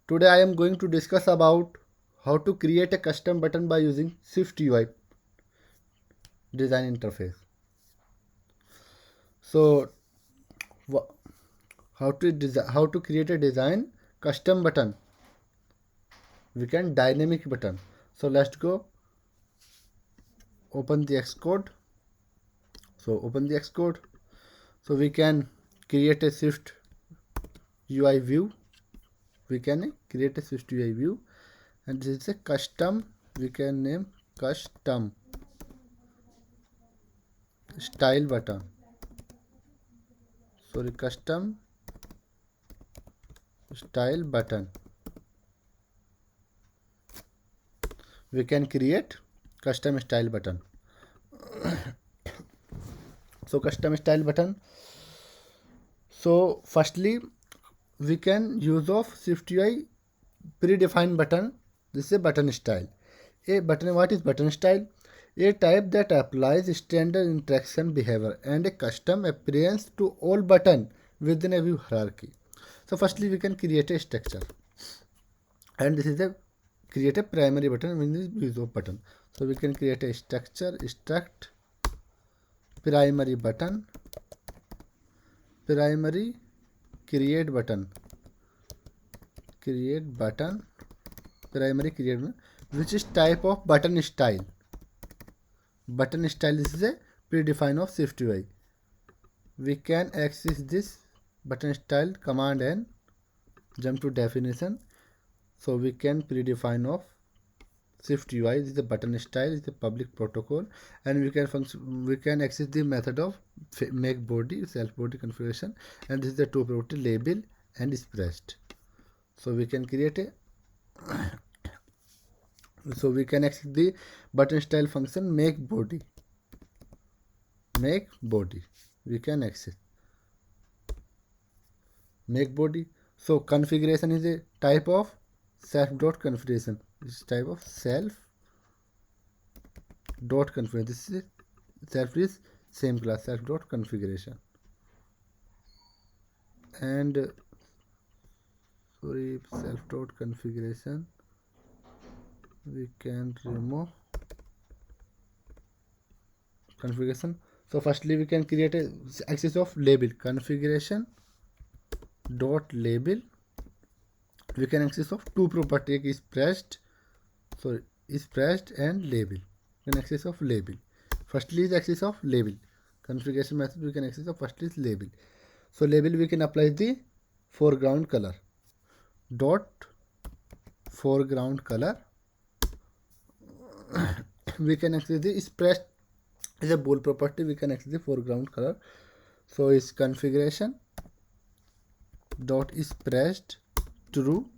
Today I am going to discuss about how to create a custom button by using Swift UI design interface. So how to create a design custom button. We can dynamic button. So let's go open the Xcode. So open the Xcode. So we can create a Swift UI view. We can create a Swift UI view, and this is a custom. We can name custom style button. Sorry, custom style button. We can create custom style button. So custom style button. So firstly, we can use of SwiftUI predefined button. This is a button style. A button. What is button style? A type that applies standard interaction behavior and a custom appearance to all button within a view hierarchy. So firstly, we can create a structure, and this is a create a primary button when this views of button. So we can create a structure struct primary button, primary create button, primary create button, which is type of button style. Button style is a predefined of SwiftUI. We can access this button style command and jump to definition. So we can predefine of SwiftUI. This is the button style, is the public protocol, and we can access the method of make body, self body configuration, and this is the two property label and expressed. So we can create a so we can access the button style function make body. We can access make body. So configuration is a type of self dot configuration. This is type of self dot configuration. This is self is same class self dot configuration. And sorry, self dot configuration we can remove configuration. So firstly we can create a access of label configuration dot label. We can access of two property is pressed and label. We can access of label. Firstly is access of label. Configuration method we can access of firstly is label. So label we can apply the foreground color dot foreground color. We can access the expressed is a bool property. We can access the foreground color. So is configuration dot is pressed true,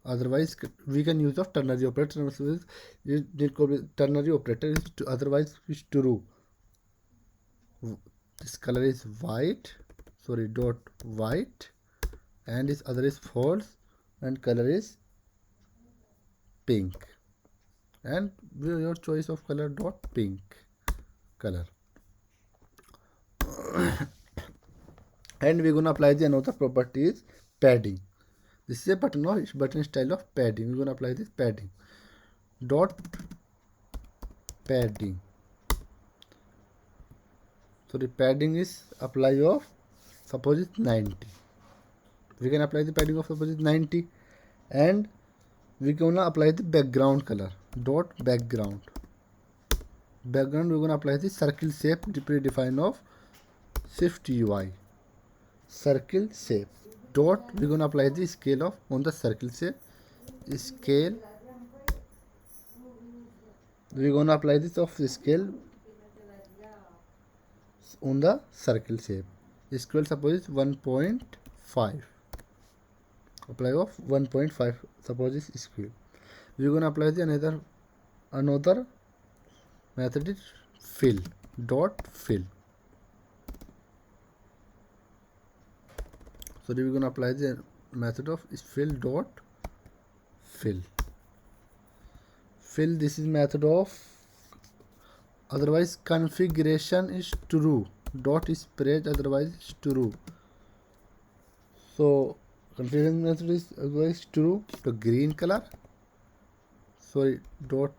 otherwise we can use of ternary operator. Ternary operator is to, otherwise is true. This color is white, sorry, dot white, and this other is false, and color is pink, and your choice of color dot pink color. And we're gonna apply the another property is padding. This is a button style of padding. We're gonna apply this padding dot padding. So the padding is apply of suppose it's 90. We can apply the padding of suppose it's 90, and we're gonna apply the background color dot background. We're gonna apply the circle shape predefined of SwiftUI. Circle shape dot we're gonna apply the scale of on the circle shape. Scale we're gonna apply this of scale on the circle shape. Scale suppose is 1.5. Apply of 1.5 suppose is scale. We're gonna apply the another method is fill dot fill. So we're gonna apply the method of fill dot fill. Fill, this is method of otherwise configuration is true dot is spread, otherwise is true. So configuration method is otherwise true. So green color, sorry, dot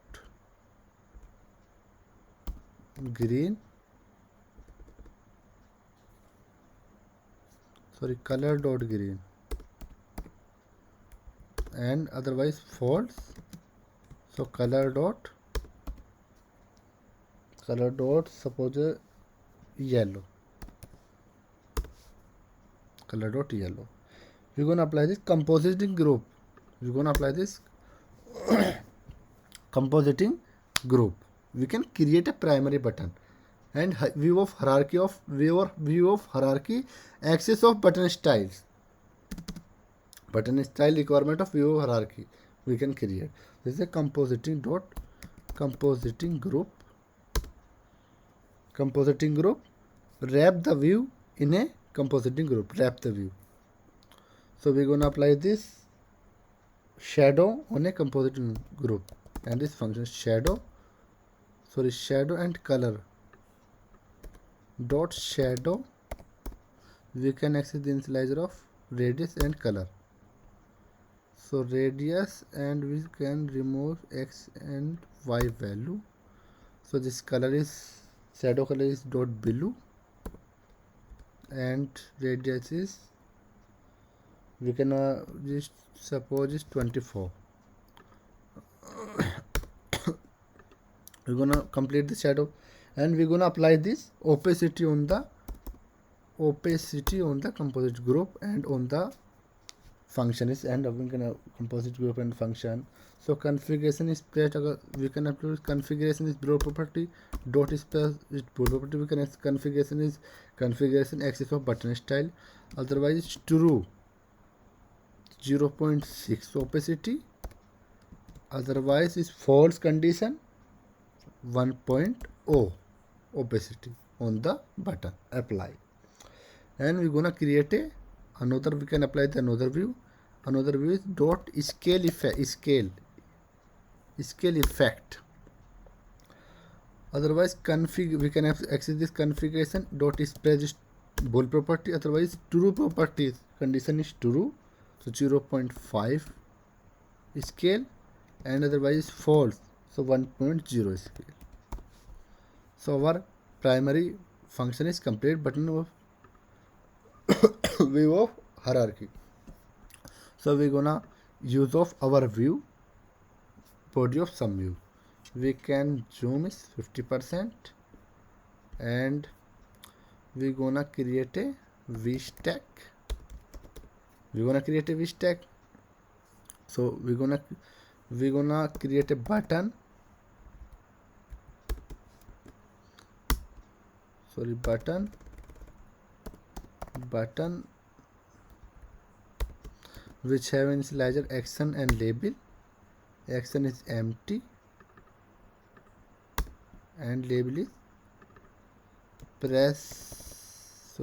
green, sorry, color dot green, and otherwise false. So color dot suppose yellow, color dot yellow. We're gonna apply this compositing group. We're gonna apply this compositing group. We can create a primary button and view of hierarchy access of button styles. Button style requirement of view of hierarchy we can create. This is a compositing group. Compositing group, wrap the view in a compositing group. Wrap the view. So we're gonna apply this shadow on a compositing group, and this function shadow and color dot shadow. We can access the initializer of radius and color. So radius, and we can remove x and y value. So this color is shadow color is dot blue, and radius is we can just suppose is 24. We're gonna complete the shadow, and we're gonna apply this opacity on the composite group and on the function is, and we're gonna composite group and function. So configuration is placed. We can apply configuration is below property dot is plus is below property. We can configuration access of button style. Otherwise it's true 0.6 opacity. Otherwise is false condition 1.0 opacity on the button. Apply, and we're gonna create another. We can apply the another view. Another view is dot scale effect. Otherwise we can access this configuration dot express bool property. Otherwise true properties condition is true, so 0.5 scale, and otherwise false, so 1.0 scale. So our primary function is complete. Button of view of hierarchy. So we're gonna use of our view body of some view. We can zoom is 50%, and we're gonna create a V stack. So we're gonna create a button. Sorry, button which have initializer action and label. Action is empty and label is press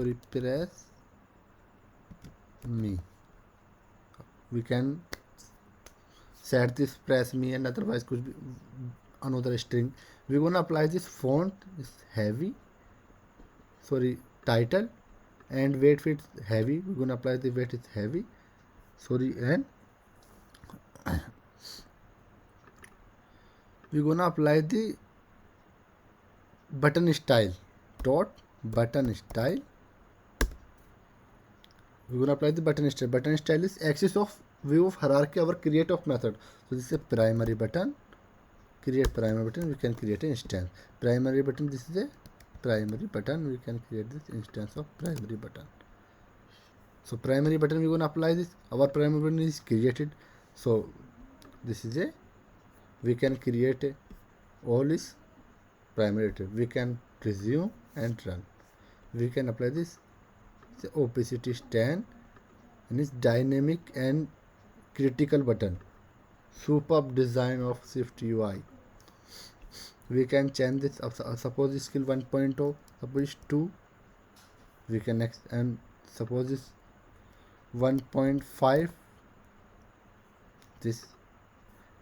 me. We can set this press me, and otherwise could be another string. We're gonna apply this font is heavy, title, and weight is heavy. We're gonna apply the weight is heavy, and we're gonna apply the button style dot button style. We're gonna apply the button style. Button style is axis of view of hierarchy, our create of method. So this is a primary button. Create primary button. We can create an instance. Primary button. This is a primary button. We can create this instance of primary button. So primary button we're gonna apply this. Our primary button is created. So this is we can create all is primary button. We can resume and run. We can apply this. The opacity is 10, and it's dynamic and critical button. Superb design of Swift UI. We can change this. Suppose skill 1.0, suppose 2. We can next, and suppose this 1.5 this,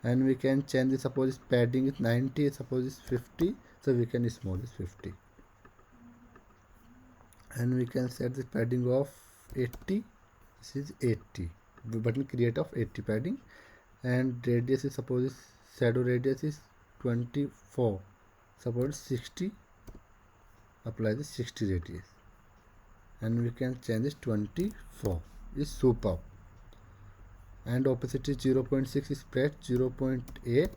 and we can change this. Suppose padding is 90, suppose it's 50, so we can small is 50, and we can set the padding of 80. This is 80. button create of 80 padding, and radius is suppose is shadow radius is 24, suppose 60, apply the 60 radius, and we can change this 24 is superb. And opacity 0.6 is spread 0.8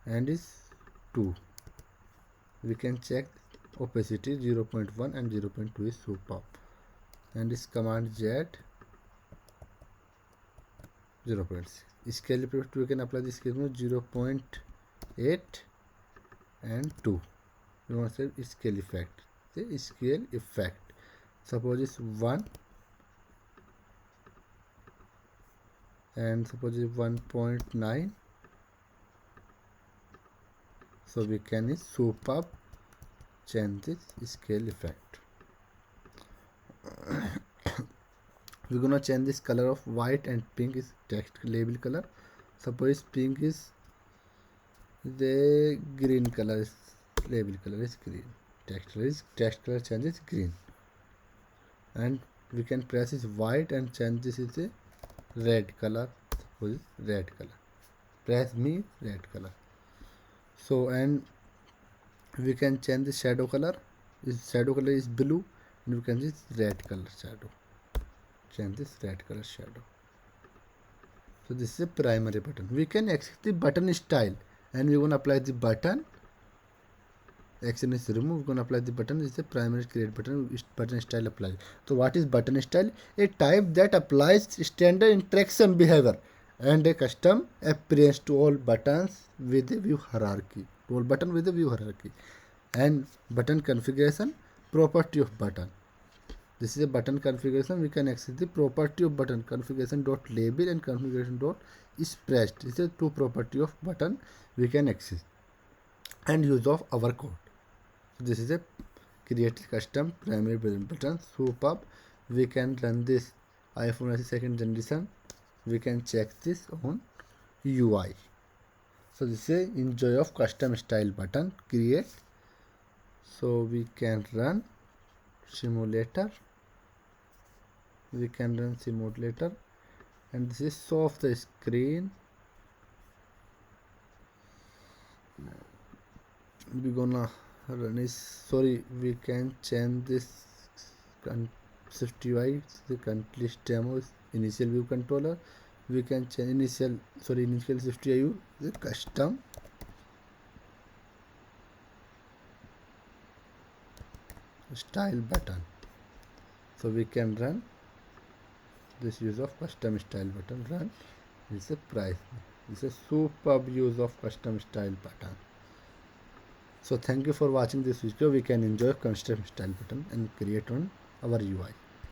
and is 2. We can check opacity 0.1 and 0.2 is superb, and this command Z 0.6. Scale effect we can apply this scale 0.8 and 2. We want to say scale effect. The scale effect suppose is 1 and suppose is 1.9. So we can is superb change this scale effect. We're gonna change this color of white and pink is text label color. Suppose pink is the green color, is label color is green, text color changes green, and we can press is white and change this is a red color. Suppose red color, press me red color. So and we can change the shadow color. Shadow color is blue, and we can use red color shadow. Change this red color shadow. So this is a primary button. We can access the button style, and we're gonna apply the button. Action is remove. We're gonna apply the button. This is a primary create button. Button style apply. So what is button style? A type that applies standard interaction behavior and a custom appearance to all buttons with a view hierarchy. To all button with a view hierarchy. And button configuration, property of button. This is a button configuration. We can access the property of button, configuration dot label and configuration dot express. This is two property of button we can access, and use of our code. So this is a create custom primary button. Superb. We can run this iPhone as a second generation. We can check this on UI. So this is a enjoy of custom style button create. So we can run simulator. We can run simulator, and this is show of the screen. We gonna run is sorry. We can change this SwiftUI. The complete demo is initial view controller. We can change initial SwiftUI the custom. Style button. So we can run this use of custom style button. Run. This is a price. This is a superb use of custom style button. So thank you for watching this video. We can enjoy custom style button and create on our UI.